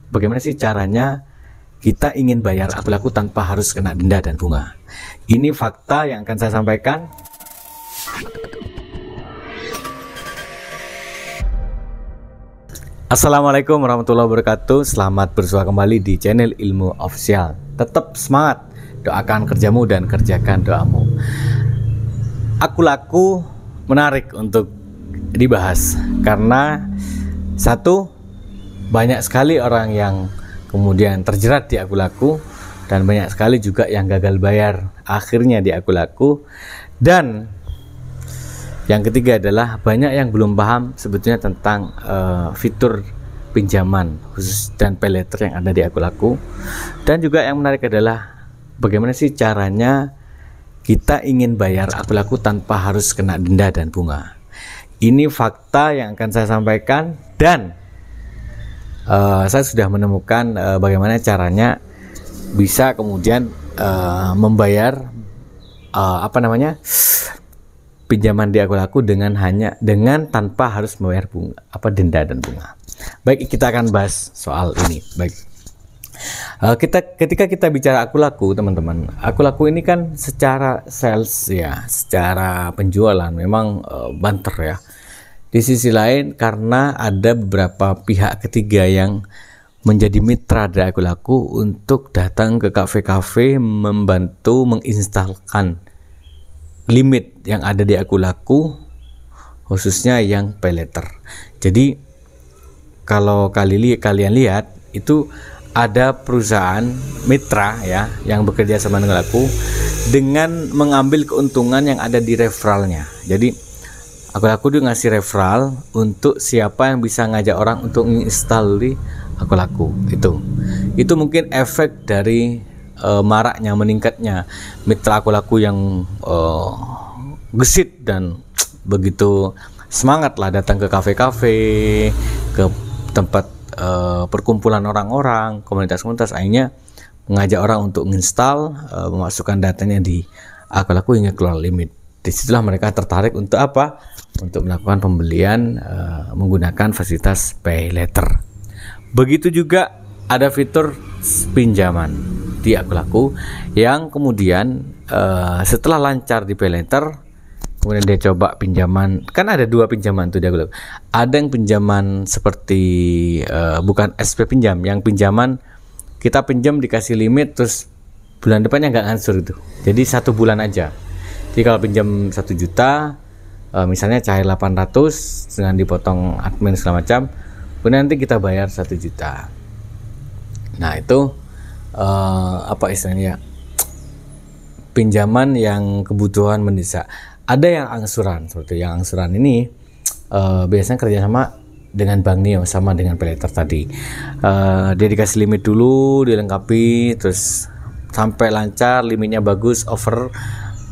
bagaimana sih caranya kita ingin bayar aku laku tanpa harus kena denda dan bunga. Ini fakta yang akan saya sampaikan. Assalamualaikum warahmatullahi wabarakatuh. Selamat bersua kembali di channel Ilmu Official. Tetap semangat, doakan kerjamu dan kerjakan doamu. Aku laku menarik untuk dibahas karena satu, banyak sekali orang yang kemudian terjerat di aku laku, dan banyak sekali juga yang gagal bayar akhirnya di aku laku. Dan yang ketiga adalah banyak yang belum paham sebetulnya tentang fitur pinjaman khusus dan pay later yang ada di aku laku. Dan juga yang menarik adalah bagaimana sih caranya kita ingin bayar aku laku tanpa harus kena denda dan bunga. Ini fakta yang akan saya sampaikan, dan saya sudah menemukan bagaimana caranya bisa kemudian membayar pinjaman di aku laku dengan tanpa harus membayar bunga, denda dan bunga. Baik, kita akan bahas soal ini. Baik, ketika kita bicara aku laku, teman-teman, aku laku ini kan secara sales ya, secara penjualan memang banter ya. Di sisi lain, karena ada beberapa pihak ketiga yang menjadi mitra dari aku laku untuk datang ke kafe-kafe membantu menginstalkan limit yang ada di aku laku, khususnya yang pay later. Jadi kalau kalian lihat itu ada perusahaan mitra ya yang bekerja sama dengan aku dengan mengambil keuntungan yang ada di referralnya. Jadi aku laku dia ngasih referral untuk siapa yang bisa ngajak orang untuk menginstal di aku laku. Itu mungkin efek dari maraknya, meningkatnya mitra aku laku yang gesit dan begitu semangat lah datang ke kafe-kafe, ke tempat perkumpulan orang-orang, komunitas-komunitas, akhirnya mengajak orang untuk menginstal, memasukkan datanya di aku laku hingga keluar limit. Disitulah mereka tertarik untuk apa? Untuk melakukan pembelian menggunakan fasilitas pay later. Begitu juga ada fitur pinjaman di aku laku yang kemudian setelah lancar di pay later, kemudian dia coba pinjaman. Kan ada dua pinjaman tuh di aku laku. Ada yang pinjaman seperti bukan SP pinjam, yang pinjaman kita pinjam dikasih limit terus bulan depannya nggak ngansur itu. Jadi 1 bulan aja. Jadi kalau pinjam 1 juta, misalnya cair 800 dengan dipotong admin segala macam, kemudian nanti kita bayar 1 juta. Nah itu istilahnya pinjaman yang kebutuhan mendesak. Ada yang angsuran, seperti yang angsuran ini biasanya kerjasama dengan Bank Neo sama dengan pay later tadi. Dia dikasih limit dulu, dilengkapi, terus sampai lancar, limitnya bagus, over,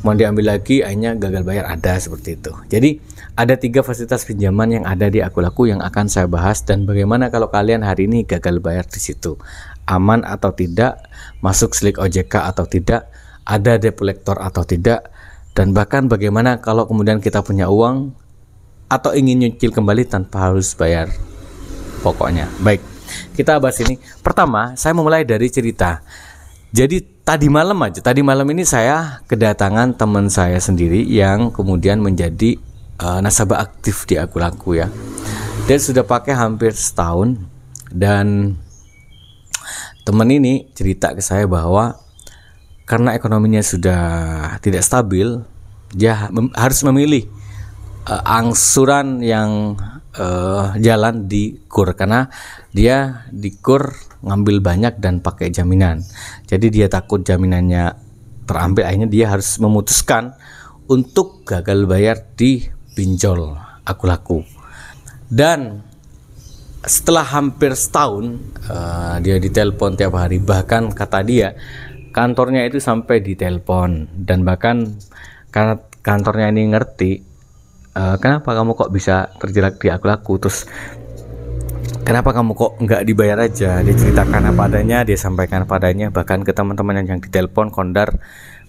mau diambil lagi, akhirnya gagal bayar, ada seperti itu. Jadi ada 3 fasilitas pinjaman yang ada di aku laku yang akan saya bahas, dan bagaimana kalau kalian hari ini gagal bayar di situ, aman atau tidak, masuk slik OJK atau tidak, ada debt collector atau tidak, dan bahkan bagaimana kalau kemudian kita punya uang atau ingin nyicil kembali tanpa harus bayar pokoknya. Baik, kita bahas ini. Pertama, saya memulai dari cerita. Jadi tadi malam ini saya kedatangan teman saya sendiri yang kemudian menjadi nasabah aktif di aku laku ya. Dia sudah pakai hampir setahun, dan teman ini cerita ke saya bahwa karena ekonominya sudah tidak stabil, dia harus memilih angsuran yang jalan di KUR, karena dia di KUR ngambil banyak dan pakai jaminan. Jadi dia takut jaminannya terambil, akhirnya dia harus memutuskan untuk gagal bayar di pinjol aku laku. Dan setelah hampir setahun dia ditelepon tiap hari, bahkan kata dia kantornya itu sampai ditelepon, dan bahkan karena kantornya ini ngerti kenapa kamu kok bisa terjerat di aku laku, terus kenapa kamu kok nggak dibayar aja. Dia ceritakan apa adanya, dia sampaikan apa adanya, bahkan ke teman-teman yang ditelepon kondar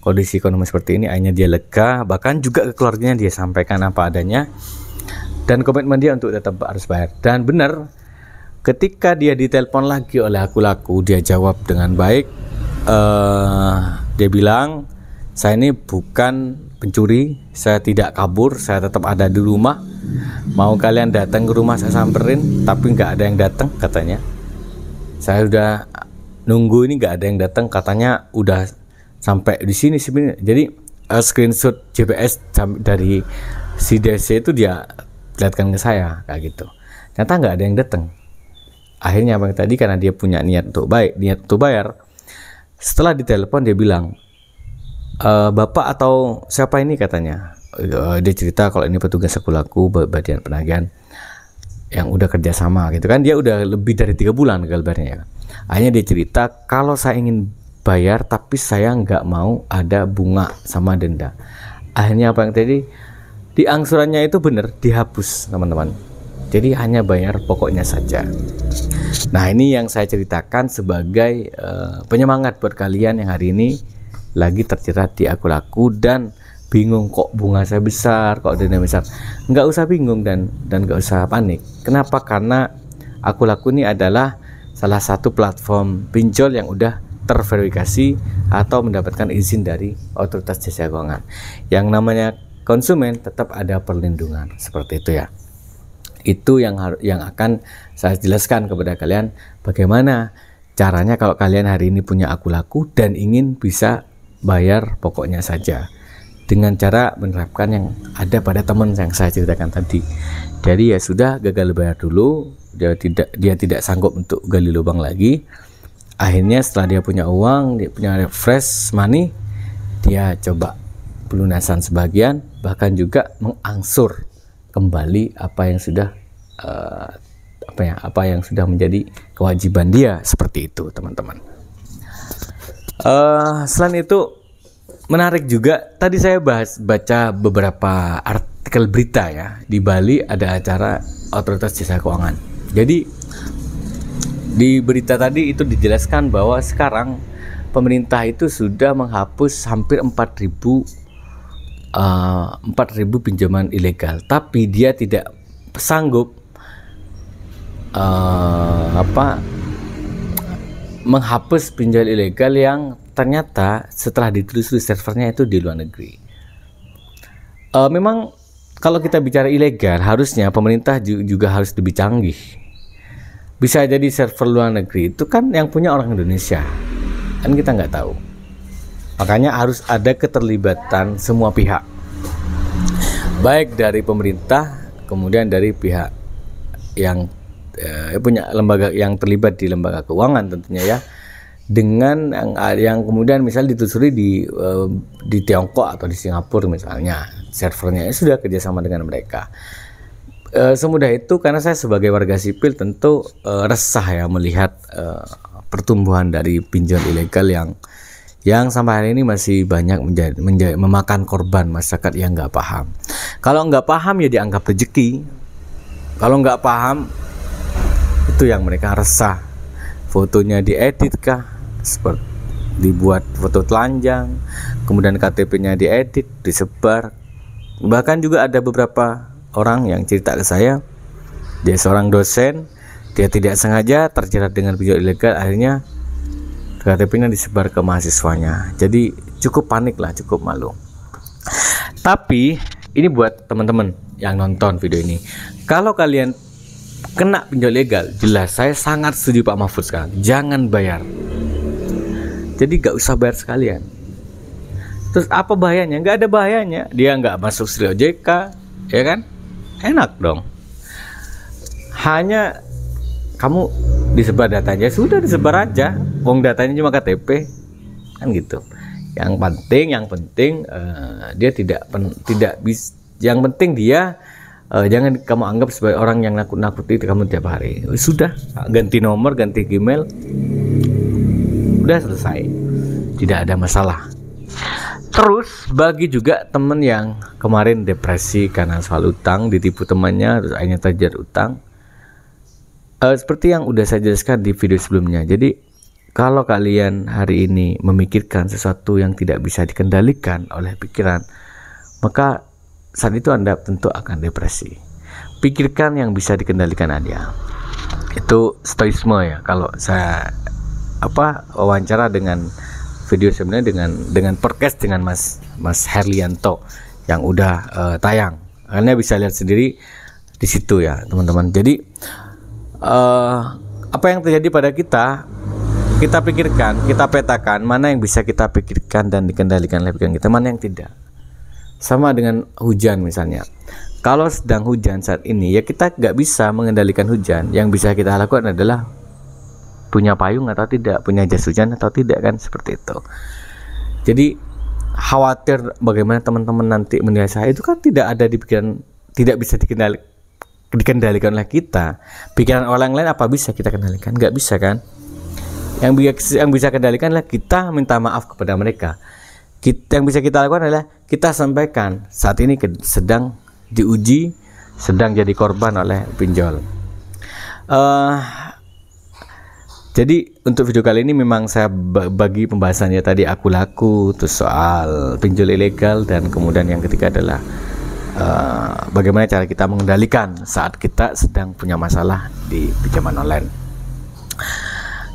kondisi ekonomi seperti ini, akhirnya dia lega. Bahkan juga ke keluarganya dia sampaikan apa adanya, dan komitmen dia untuk tetap harus bayar. Dan benar, Ketika dia ditelepon lagi oleh aku laku, dia jawab dengan baik. Dia bilang, saya ini bukan pencuri, saya tidak kabur, saya tetap ada di rumah. Mau kalian datang ke rumah saya samperin, tapi nggak ada yang datang katanya. Saya udah nunggu ini nggak ada yang datang, katanya udah sampai di sini sebenarnya. Jadi screenshot GPS dari si DC itu dia lihatkan ke saya kayak gitu. Ternyata nggak ada yang datang. Akhirnya bang tadi karena dia punya niat untuk bayar. Setelah ditelepon dia bilang, bapak atau siapa ini katanya. Dia cerita kalau ini petugas aku laku bagian penagihan yang udah kerjasama gitu kan. Dia udah lebih dari 3 bulan kabarnya ya. Akhirnya dia cerita kalau saya ingin bayar tapi saya nggak mau ada bunga sama denda. Akhirnya apa yang tadi di angsurannya itu benar dihapus teman-teman. Jadi hanya bayar pokoknya saja. Nah ini yang saya ceritakan sebagai penyemangat buat kalian yang hari ini lagi terjerat di aku laku dan bingung kok bunga saya besar, kok denda besar. Nggak usah bingung dan nggak usah panik. Kenapa? Karena aku laku ini adalah salah satu platform pinjol yang udah terverifikasi atau mendapatkan izin dari Otoritas Jasa Keuangan. Yang namanya konsumen tetap ada perlindungan seperti itu ya. Itu yang akan saya jelaskan kepada kalian bagaimana caranya kalau kalian hari ini punya aku laku dan ingin bisa bayar pokoknya saja dengan cara menerapkan yang ada pada teman yang saya ceritakan tadi. Jadi ya sudah, gagal bayar dulu, dia tidak sanggup untuk gali lubang lagi. Akhirnya setelah dia punya uang, dia punya fresh money, dia coba pelunasan sebagian, bahkan juga mengangsur kembali apa yang sudah menjadi kewajiban dia, seperti itu teman-teman. Selain itu menarik juga tadi saya baca beberapa artikel berita ya, di Bali ada acara Otoritas Jasa Keuangan. Jadi di berita tadi itu dijelaskan bahwa sekarang pemerintah itu sudah menghapus hampir 4.000 pinjaman ilegal, tapi dia tidak sanggup menghapus pinjol ilegal yang ternyata setelah ditelusuri servernya itu di luar negeri. Memang kalau kita bicara ilegal, harusnya pemerintah juga harus lebih canggih. Bisa jadi server luar negeri itu kan yang punya orang Indonesia, kan kita nggak tahu. Makanya harus ada keterlibatan semua pihak, baik dari pemerintah, kemudian dari pihak yang punya lembaga yang terlibat di lembaga keuangan tentunya ya, dengan yang kemudian misal ditelusuri di Tiongkok atau di Singapura misalnya, servernya sudah kerjasama dengan mereka. Semudah itu karena saya sebagai warga sipil tentu resah ya melihat pertumbuhan dari pinjol ilegal yang sampai hari ini masih banyak memakan korban masyarakat yang nggak paham. Kalau nggak paham ya dianggap rezeki. Kalau nggak paham itu yang mereka resah. Fotonya diedit kah, seperti dibuat foto telanjang, kemudian KTP-nya diedit, disebar. Bahkan juga ada beberapa orang yang cerita ke saya, dia seorang dosen, dia tidak sengaja terjerat dengan pinjol ilegal, akhirnya KTP-nya disebar ke mahasiswanya. Jadi cukup panik lah, cukup malu. Tapi ini buat teman-teman yang nonton video ini, kalau kalian kena pinjol ilegal, jelas saya sangat setuju Pak Mahfud sekarang, jangan bayar. Jadi gak usah bayar sekalian. Terus apa bahayanya? Gak ada bahayanya. Dia gak masuk Sri OJK, ya kan? Enak dong. Hanya kamu disebar datanya, sudah disebar aja. Wong datanya cuma KTP, kan gitu. Yang penting dia tidak bisa. Yang penting dia jangan kamu anggap sebagai orang yang nakut-nakuti kamu tiap hari. Sudah, ganti nomor, ganti Gmail, udah selesai, tidak ada masalah. Terus bagi juga temen yang kemarin depresi karena soal utang, ditipu temannya, terus akhirnya terjerat utang. Seperti yang udah saya jelaskan di video sebelumnya. Jadi kalau kalian hari ini memikirkan sesuatu yang tidak bisa dikendalikan oleh pikiran, maka saat itu Anda tentu akan depresi. Pikirkan yang bisa dikendalikan aja. Itu stoisme ya. Kalau saya wawancara dengan video sebenarnya dengan podcast dengan Mas Herlianto yang udah tayang. Kalian bisa lihat sendiri di situ ya, teman-teman. Jadi apa yang terjadi pada kita pikirkan, kita petakan mana yang bisa kita pikirkan dan dikendalikan oleh pikiran kita, mana yang tidak. Sama dengan hujan misalnya. Kalau sedang hujan saat ini, ya kita nggak bisa mengendalikan hujan. Yang bisa kita lakukan adalah punya payung atau tidak, punya jas hujan atau tidak, kan seperti itu. Jadi khawatir bagaimana teman-teman nanti menilai saya, itu kan tidak ada di pikiran, tidak bisa dikendalikan oleh kita. Pikiran orang lain apa bisa kita kendalikan? Nggak bisa kan? Yang bisa kendalikan adalah kita minta maaf kepada mereka. Yang bisa kita lakukan adalah kita sampaikan saat ini sedang diuji, sedang jadi korban oleh pinjol. Jadi untuk video kali ini memang saya bagi pembahasannya tadi aku laku, terus soal pinjol ilegal, dan kemudian yang ketiga adalah bagaimana cara kita mengendalikan saat kita sedang punya masalah di pinjaman online.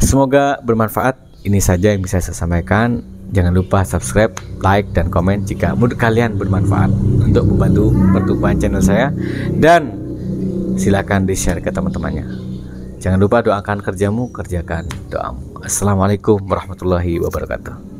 Semoga bermanfaat. Ini saja yang bisa saya sampaikan. Jangan lupa subscribe, like, dan komen jika menurut kalian bermanfaat untuk membantu pertumbuhan channel saya, dan silakan di-share ke teman-temannya. Jangan lupa doakan kerjamu, kerjakan doamu. Assalamualaikum warahmatullahi wabarakatuh.